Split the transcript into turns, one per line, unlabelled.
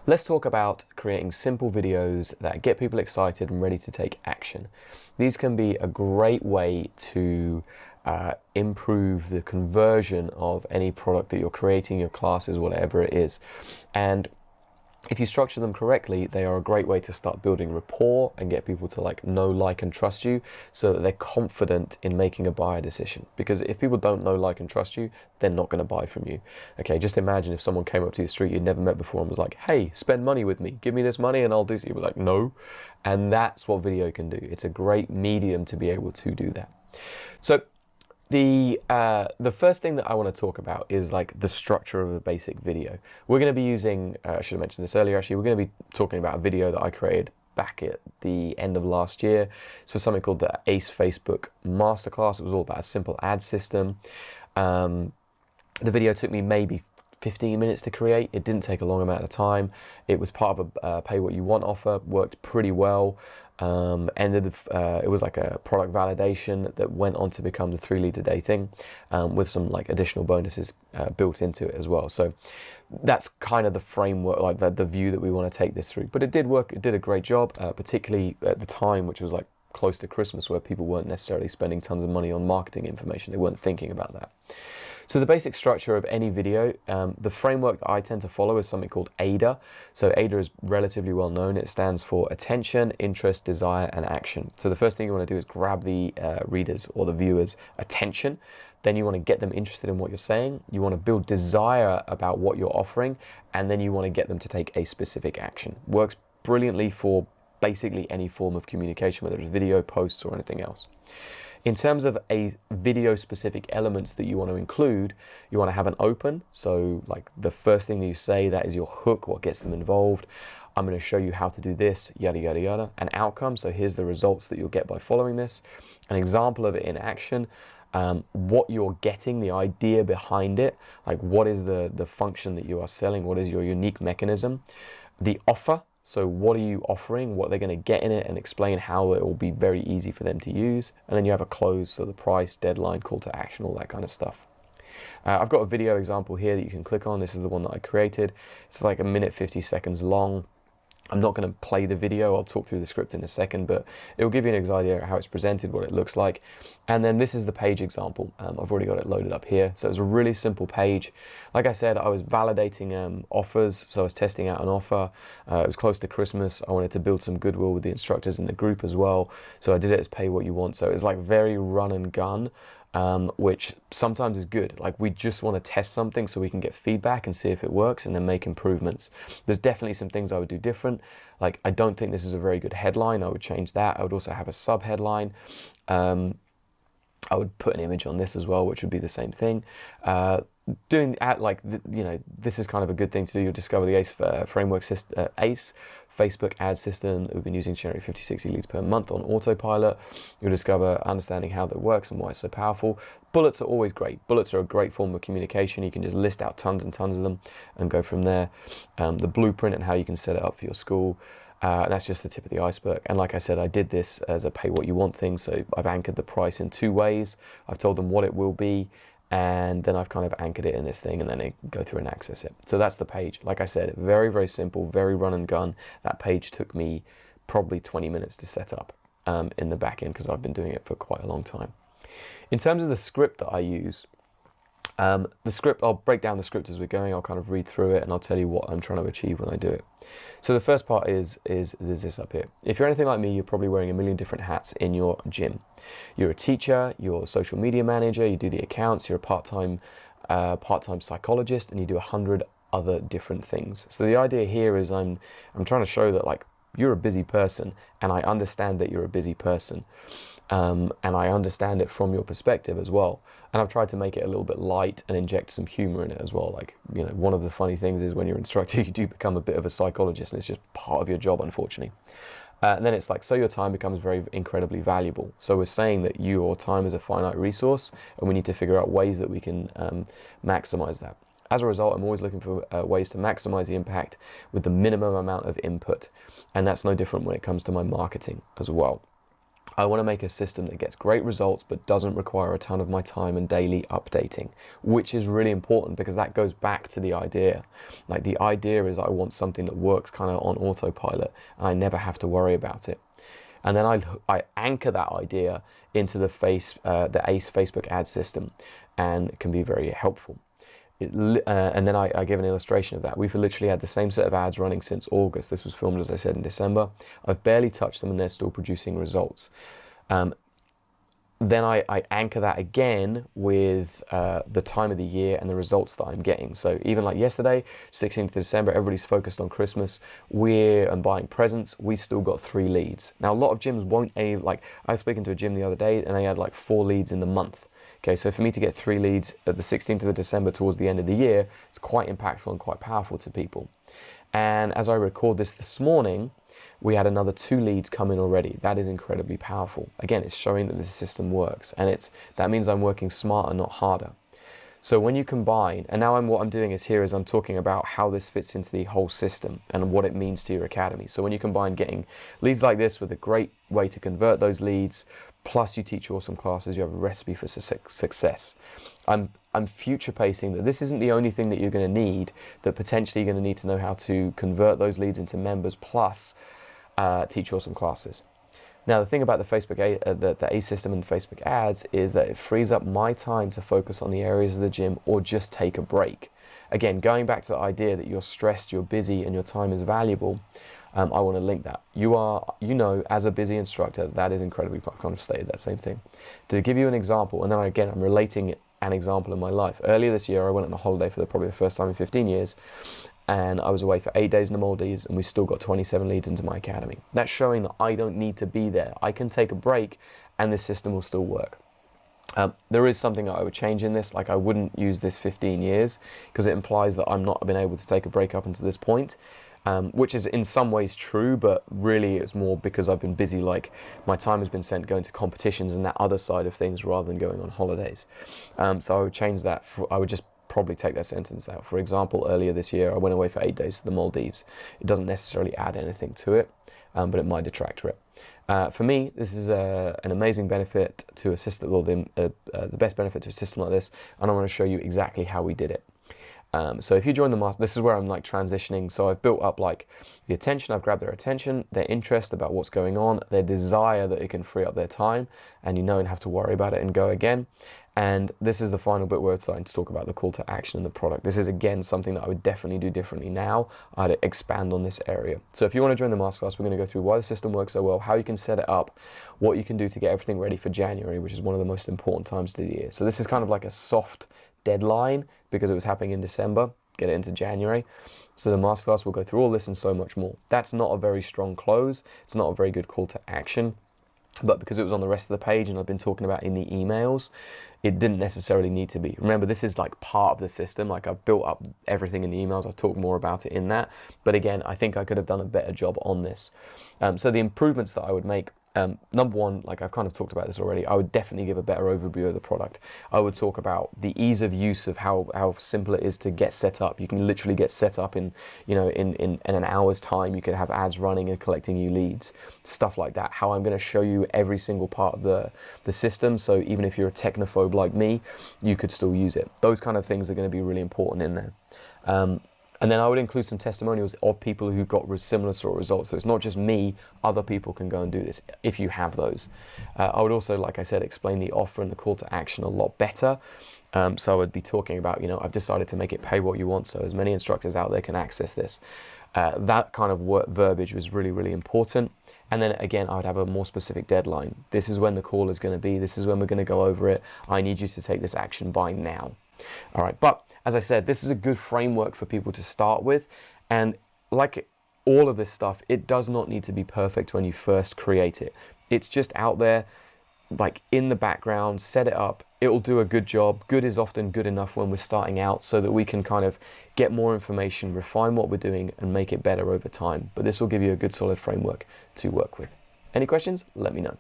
Let's talk about creating simple videos that get people excited and ready to take action. These can be a great way to improve the conversion of any product that you're creating, your classes, whatever it is. And if you structure them correctly, they are a great way to start building rapport and get people to know, like, and trust you so that they're confident in making a buyer decision. Because if people don't know, like, and trust you, they're not going to buy from you. Okay, just imagine if someone came up to the street you'd never met before and was like, hey, spend money with me. Give me this money and I'll do so. You'd be like, no. And that's what video can do. It's a great medium to be able to do that. So the first thing that I want to talk about is the structure of a basic video. We're going to be using, I should have mentioned this earlier actually, we're going to be talking about a video that I created back at the end of last year. It's for something called the Ace Facebook Masterclass. It was all about a simple ad system. The video took me maybe 15 minutes to create. It didn't take a long amount of time. It was part of a pay what you want offer, worked pretty well. It was like a product validation that went on to become the 3 leads a day thing, with some additional bonuses built into it as well. So that's kind of the framework, the view that we want to take this through. But it did work. It did a great job, particularly at the time, which was close to Christmas, where people weren't necessarily spending tons of money on marketing information. They weren't thinking about that. So the basic structure of any video, the framework that I tend to follow is something called AIDA. So AIDA is relatively well known. It stands for attention, interest, desire, and action. So the first thing you want to do is grab the readers or the viewers' attention. Then you want to get them interested in what you're saying. You want to build desire about what you're offering. And then you want to get them to take a specific action. Works brilliantly for basically any form of communication, whether it's video, posts, or anything else. In terms of a video-specific elements that you want to include, you want to have an open. So the first thing that you say, that is your hook, what gets them involved. I'm going to show you how to do this, yada, yada, yada. An outcome, so here's the results that you'll get by following this. An example of it in action, what you're getting, the idea behind it, what is the function that you are selling, what is your unique mechanism. The offer. So what are you offering, what they're going to get in it, and explain how it will be very easy for them to use. And then you have a close, so the price, deadline, call to action, all that kind of stuff. I've got a video example here that you can click on. This is the one that I created. It's 1 minute 50 seconds long. I'm not going to play the video. I'll talk through the script in a second, but it will give you an idea of how it's presented, what it looks like. And then this is the page example. I've already got it loaded up here. So it's a really simple page. Like I said, I was validating offers. So I was testing out an offer. It was close to Christmas. I wanted to build some goodwill with the instructors in the group as well. So I did it as pay what you want. So it's very run and gun. Which sometimes is good. We just want to test something so we can get feedback and see if it works and then make improvements. There's definitely some things I would do different. I don't think this is a very good headline. I would change that. I would also have a sub headline. I would put an image on this as well, which would be the same thing. Doing this is kind of a good thing to do. You'll discover the Ace framework system, Ace Facebook ad system that we've been using to generate 50, 60 leads per month on autopilot. You'll discover understanding how that works and why it's so powerful. Bullets are always great. Bullets are a great form of communication. You can just list out tons and tons of them and go from there. The blueprint and how you can set it up for your school. That's just the tip of the iceberg. And like I said, I did this as a pay what you want thing. So I've anchored the price in 2 ways. I've told them what it will be, and then I've kind of anchored it in this thing, and then they go through and access it. So that's the page. Like I said, very, very simple, very run and gun. That page took me probably 20 minutes to set up in the back end, because I've been doing it for quite a long time. In terms of the script that I use, the script, I'll break down the script as we're going. I'll kind of read through it and I'll tell you what I'm trying to achieve when I do it. So the first part is this up here. If you're anything like me, you're probably wearing a million different hats in your gym. You're a teacher, you're a social media manager, you do the accounts, you're a part-time psychologist, and you do 100 other different things. So the idea here is I'm trying to show that you're a busy person, and I understand that you're a busy person. And I understand it from your perspective as well. And I've tried to make it a little bit light and inject some humor in it as well. One of the funny things is when you're an instructor, you do become a bit of a psychologist, and it's just part of your job, unfortunately. And then it's so your time becomes incredibly valuable. So we're saying that your time is a finite resource, and we need to figure out ways that we can maximize that. As a result, I'm always looking for ways to maximize the impact with the minimum amount of input. And that's no different when it comes to my marketing as well. I want to make a system that gets great results but doesn't require a ton of my time and daily updating, which is really important because that goes back to the idea. Like, the idea is I want something that works kind of on autopilot and I never have to worry about it. And then I anchor that idea into the ACE Facebook ad system, and it can be very helpful. And then I give an illustration of that. We've literally had the same set of ads running since August. This was filmed, as I said, in December. I've barely touched them and they're still producing results. Then I anchor that again with the time of the year and the results that I'm getting. So even like yesterday, 16th of December, everybody's focused on Christmas. And buying presents. We still got 3 leads. Now, a lot of gyms won't aim, like, I was speaking to a gym the other day and they had like 4 leads in the month. Okay, so for me to get 3 leads at the 16th of December towards the end of the year, it's quite impactful and quite powerful to people. And as I record this morning, we had another 2 leads come in already. That is incredibly powerful. Again, it's showing that the system works, and that means I'm working smarter, not harder. So when you combine, and now what I'm doing is I'm talking about how this fits into the whole system and what it means to your academy. So when you combine getting leads like this with a great way to convert those leads, plus you teach awesome classes, you have a recipe for success. I'm future pacing that this isn't the only thing that you're going to need, that potentially you're going to need to know how to convert those leads into members, plus teach awesome classes. Now, the thing about the Facebook the ACE system and Facebook ads is that it frees up my time to focus on the areas of the gym or just take a break. Again, going back to the idea that you're stressed, you're busy, and your time is valuable, I want to link that. As a busy instructor, that is incredibly, I kind of stated that same thing. To give you an example, and then I'm relating an example in my life. Earlier this year, I went on a holiday for probably the first time in 15 years, and I was away for 8 days in the Maldives, and we still got 27 leads into my academy. That's showing that I don't need to be there. I can take a break, and this system will still work. There is something that I would change in this, like I wouldn't use this 15 years, because it implies that I'm not been able to take a break up until this point. Which is in some ways true, but really it's more because I've been busy, like my time has been spent going to competitions and that other side of things rather than going on holidays. So I would change that, I would just probably take that sentence out. For example, earlier this year I went away for 8 days to the Maldives. It doesn't necessarily add anything to it, but it might detract to it. For me, this is an amazing benefit to a system, or the best benefit to a system like this, and I want to show you exactly how we did it. So if you join the master, this is where I'm like transitioning. So I've built up like the attention, I've grabbed their attention, their interest about what's going on, their desire that it can free up their time, and and have to worry about it and go again. And this is the final bit where it's starting to talk about the call to action and the product. This is again something that I would definitely do differently now. I'd expand on this area. So if you want to join the masterclass, we're going to go through why the system works so well, how you can set it up, what you can do to get everything ready for January, which is one of the most important times of the year. So this is kind of like a soft deadline because it was happening in December, get it into January. So the masterclass will go through all this and so much more. That's not a very strong close. It's not a very good call to action, but because it was on the rest of the page and I've been talking about in the emails, it didn't necessarily need to be. Remember, this is like part of the system. Like I've built up everything in the emails. I've talked more about it in that. But again, I think I could have done a better job on this. So the improvements that I would make, number one, like I've kind of talked about this already, I would definitely give a better overview of the product. I would talk about the ease of use of how simple it is to get set up. You can literally get set up in an hour's time. You can have ads running and collecting you leads, stuff like that. How I'm going to show you every single part of the system. So even if you're a technophobe like me, you could still use it. Those kind of things are going to be really important in there. And then I would include some testimonials of people who got similar sort of results. So it's not just me, other people can go and do this if you have those. I would also, like I said, explain the offer and the call to action a lot better. So I would be talking about, I've decided to make it pay what you want, so as many instructors out there can access this. That kind of verbiage was really, really important. And then again, I would have a more specific deadline. This is when the call is going to be. This is when we're going to go over it. I need you to take this action by now. All right, but as I said, this is a good framework for people to start with. And like all of this stuff, it does not need to be perfect when you first create it. It's just out there, like in the background, set it up. It will do a good job. Good is often good enough when we're starting out so that we can kind of get more information, refine what we're doing, and make it better over time. But this will give you a good solid framework to work with. Any questions? Let me know.